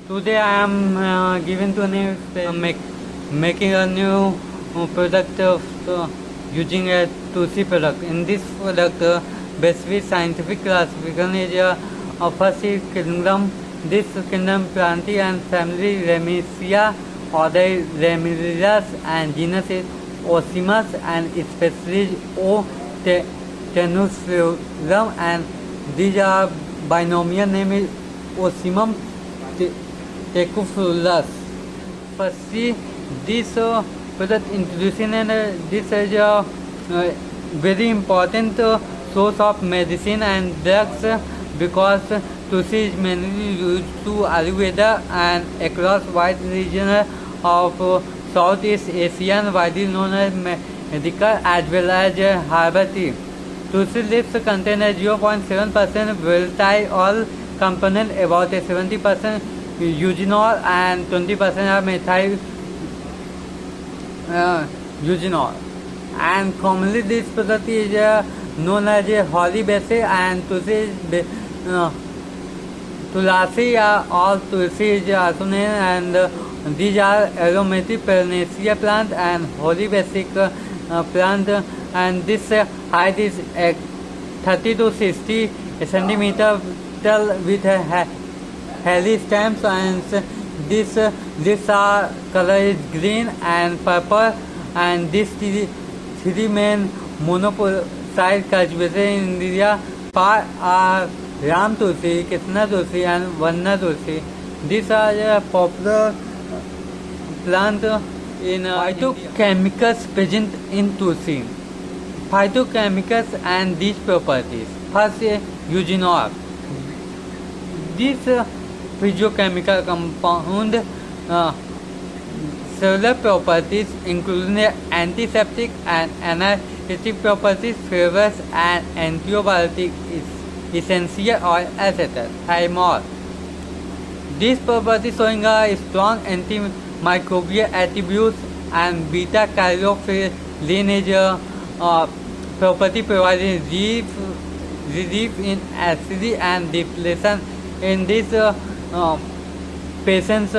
Today I am given to making a new product of using a Tulsi product. In this product, basically scientific classification is first is kingdom. This kingdom Plantae and family Ramesia, order Ramelias, and genus is Osimus and species O. Tenuslum, and these are binomial name is Osimum Tecupulus. Firstly, this product introduction and this is a very important source of medicine and drugs because Tulsi is mainly used to Ayurveda and across wide region of Southeast Asia and widely known as medical as well as herbal tea. Tulsi leaves contain a 0.7% volatile component, about a 70% eugenol and 20% of methyl eugenol. And commonly this product is known as a holy basil, and Tulsi is Tulasi or Tulsi is also named, and these are aromatic Paracesia plant and holy basic plant, and this height is 30 to 60 centimeter with hairy stems, and this color is green and purple, and this three main monopocyte cultivated in India are Ram Tulsi, Krishna Tulsi and Varna Tulsi. These are a popular plant in phytochemicals present in Tulsi. Phytochemicals and these properties. First, eugenol. This phytochemical compound several properties including antiseptic and anesthetic properties, flavors and antibiotic essential oil, etc. Thymol. These properties showing a strong antimicrobial attributes, and beta caryophyllene is a property providing relief in acidity and depletion in these patients.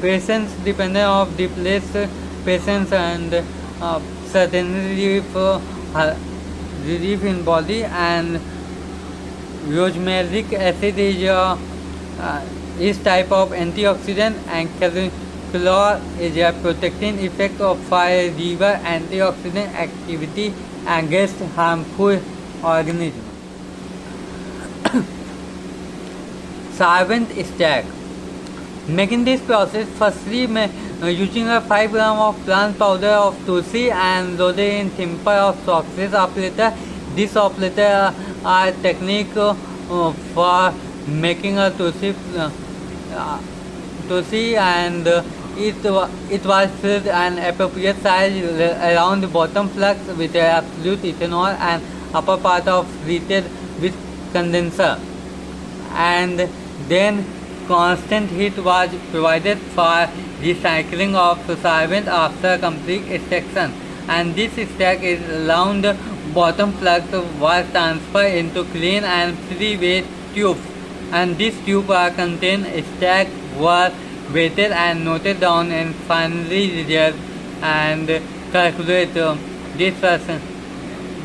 Patients dependent of depleted patients and certain relief in body, and rosmarinic acid is type of antioxidant, and calcium is a protecting effect of fire river antioxidant activity against harmful organisms. Solvent stack. Making this process, firstly using a 5 gram of plant powder of Tulsi and loaded in timber of success operator. This operator are technique for making a Tulsi and it was filled an appropriate size around the bottom flux with absolute ethanol and upper part of treated with condenser, and then constant heat was provided for recycling of solvent after complete extraction, and this stack is round bottom flux was transferred into clean and free-weight tubes, and these tubes are contained stack were weighted and noted down and finally reserved and calculate this person.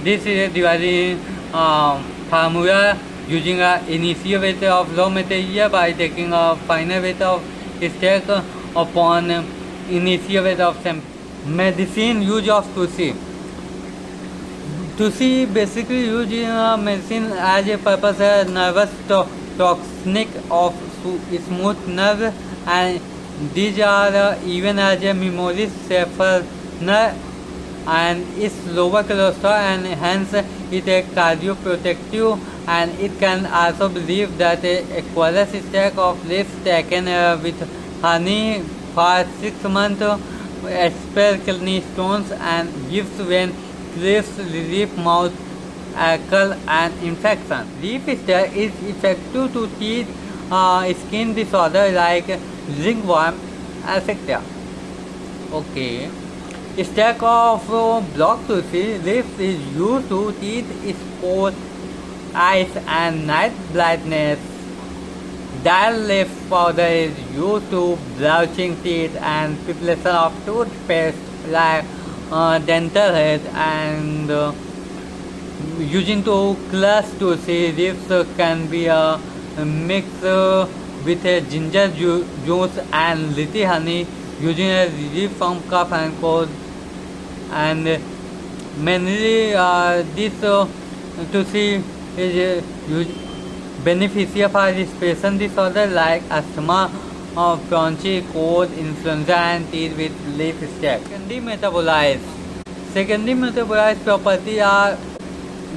This is a dividing formula using an initial weight of raw material by taking a final weight of stack upon initial weight of sample. Medicine use of Tulsi. Tulsi basically used in medicine as a purpose nervous toxinic of smooth nerve, and these are even as a memory softener, and it's lower cholesterol and hence it is cardioprotective, and it can also believe that a aqueous stack of leaves taken with honey for 6 months expel kidney stones and gives when clears relief mouth alcohol and infection. Leaf stack is effective to treat skin disorder like ringworm, etc. Okay. Stack of block Tulsi leaves is used to treat spot eyes and night blindness. Dial leaf powder is used to brushing teeth and preparation of toothpaste like dental head and using to crush to see leaves can be mixed with a ginger juice and little honey using a relief from cough and cold and mainly this to see is beneficial for respiratory disorder like asthma, bronchi, cold, influenza and teeth with leaf stack. Secondary metabolites properties are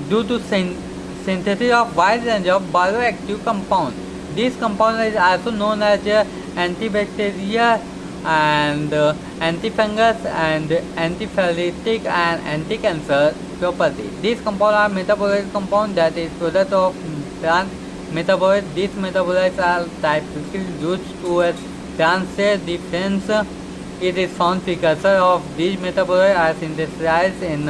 due to synthesis of wide range of bioactive compounds. This compound is also known as antibacterial and antifungus and antiphalytic and anti-cancer property. These compounds are metabolic compounds that is product of plant metabolites. These metabolites are typically used to plant cell defense. It is found precursor of these metabolites are synthesized in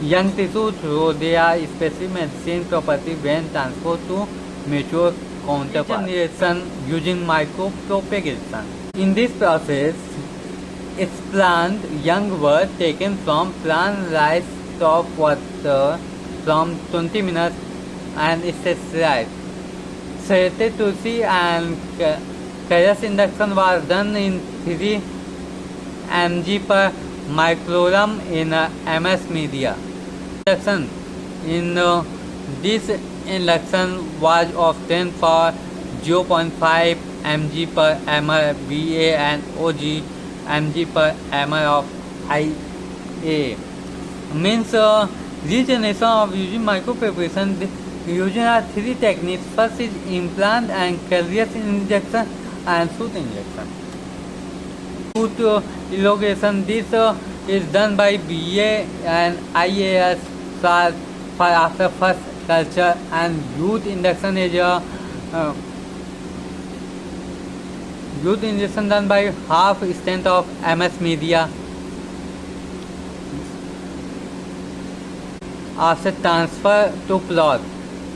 young tissue through their specific medicine property when transferred to mature counterpart. Regeneration using micropropagation. In this process, its plant young were taken from plant rice top water from 20 minutes and sterilized. Selected Tulsi and Kairos induction was done in 3 mg per microgram in MS media. Induction in this induction was obtained for 0.5 mg per ml BA and OG mg per ml of IA. Means regeneration of using micropreparation using are 3 techniques. First is implant and Kairos injection and shoot injection. Shoot elongation, this is done by BA and IAS for after first culture, and youth induction is youth injection done by half extent of MS media. After transfer to plot,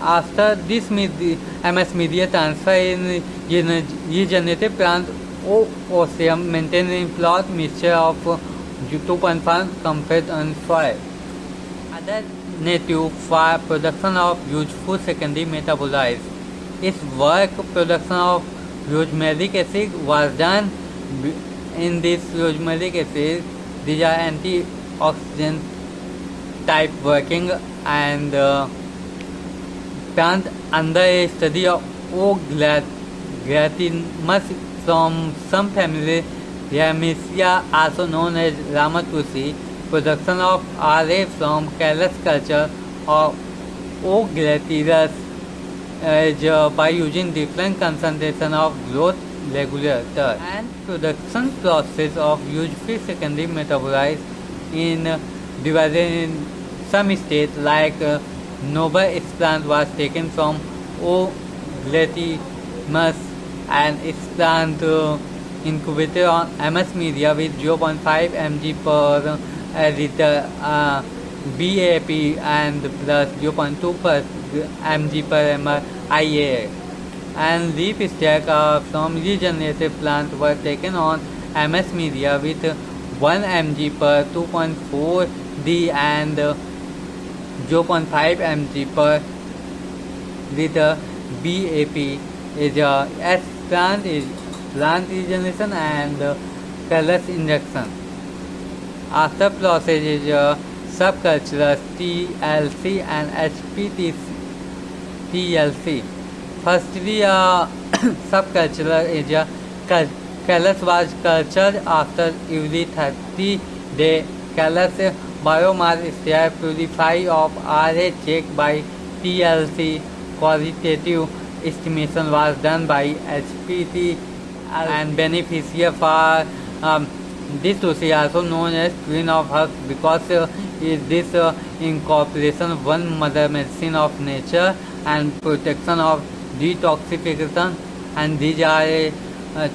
after this MS media transfer in regenerative plant Oocyte maintaining plot mixture of 2.5 compared on soil. Other native for production of useful secondary metabolites. Its work production of rosmarinic acid was done in this rosmarinic acid. These are antioxidant type working and plant under a study of O. glatimus from some family Ramesia, also known as Ramatulsi, production of RA from Kairos culture of O. glatimus by using different concentration of growth regulator and production process of useful secondary metabolites in divided in some states like noble explant was taken from O. glatimus and explant incubated on MS media with 0.5 mg per liter BAP and plus 0.2 per mg per ml IA. And leaf stack from regenerative plant were taken on MS media with 1 mg per 2.4 D and 0.5 mg per liter BAP is S plant is plant regeneration and Kairos injection. After process is subculture TLC and HPTLC. Firstly, subculture is Kairos was cultured after every 30 days. Kairos biomass is purified of RA checked by TLC. Qualitative estimation was done by HPT and beneficial for this is also known as Queen of Herbs because this incorporation one mother medicine of nature and protection of detoxification, and these are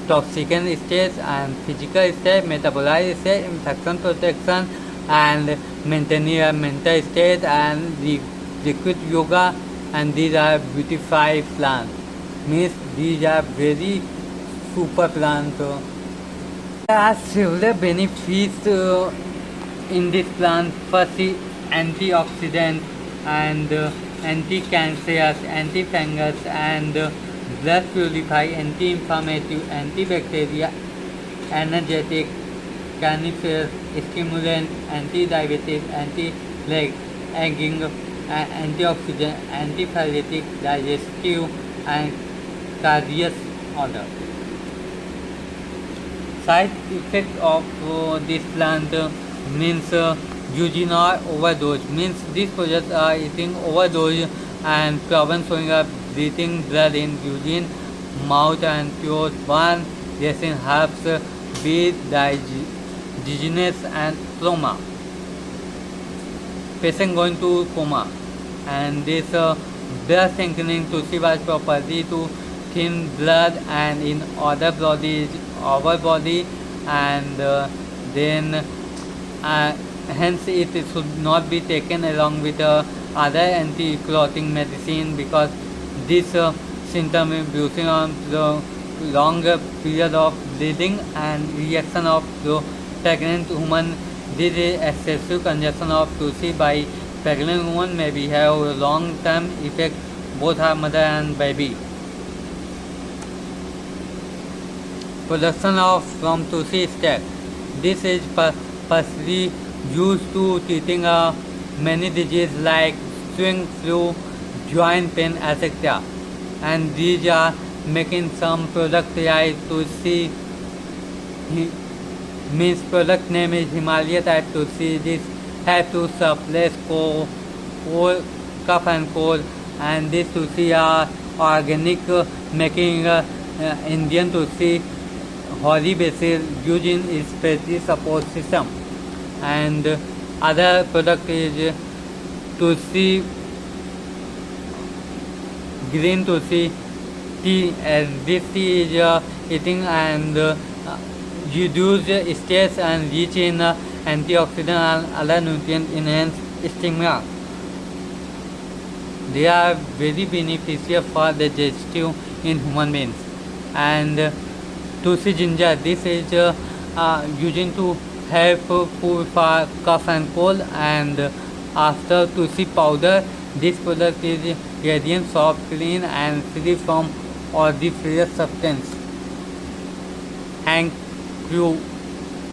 toxicant states and physical state, metabolite state, infection protection and maintaining a mental state and liquid yoga and these are beautified plants. Means these are very super plants. There are several benefits in this plant. First is antioxidant and anti-cancerous, anti-fungus and blood purify, anti-inflammatory, antibacterial, energetic, caniferous, stimulant, anti-diabetic, anti-leg, aging, antioxidant, antipyretic, digestive and cardiac order. Side effect of this plant means using or overdose. Means these projects are eating overdose and problem showing up breathing blood in urine, mouth and pure one resin helps be dizziness and trauma. Patient going to coma, and this blood strengthening Tulsi was property to thin blood and in other bodies, our body, and then hence it should not be taken along with other anti-clotting medicine, because this symptom is inducing on the longer period of bleeding and reaction of the pregnant woman. This is excessive consumption of Tulsi by pregnant woman may be have a long-term effect both her mother and baby. Production of from Tulsi extract. This is firstly used to treating many diseases like swing flu, joint pain, etc. And these are making some product like Tulsi. Means product name is Himalaya type Tulsi. This has to suppress cold, cough and cold, and this Tulsi are organic, making Indian Tulsi holy basil using its special support system. And other product is Tulsi, green Tulsi tea, and this tea is eating and reduce stress and rich in antioxidant and other nutrient enhanced stamina. They are very beneficial for the digestive in human beings. And Tulsi ginger, this is using to help food for cough and cold. And after Tulsi powder, this product is radiant, soft, clean and free from odoriferous substance. Thank you.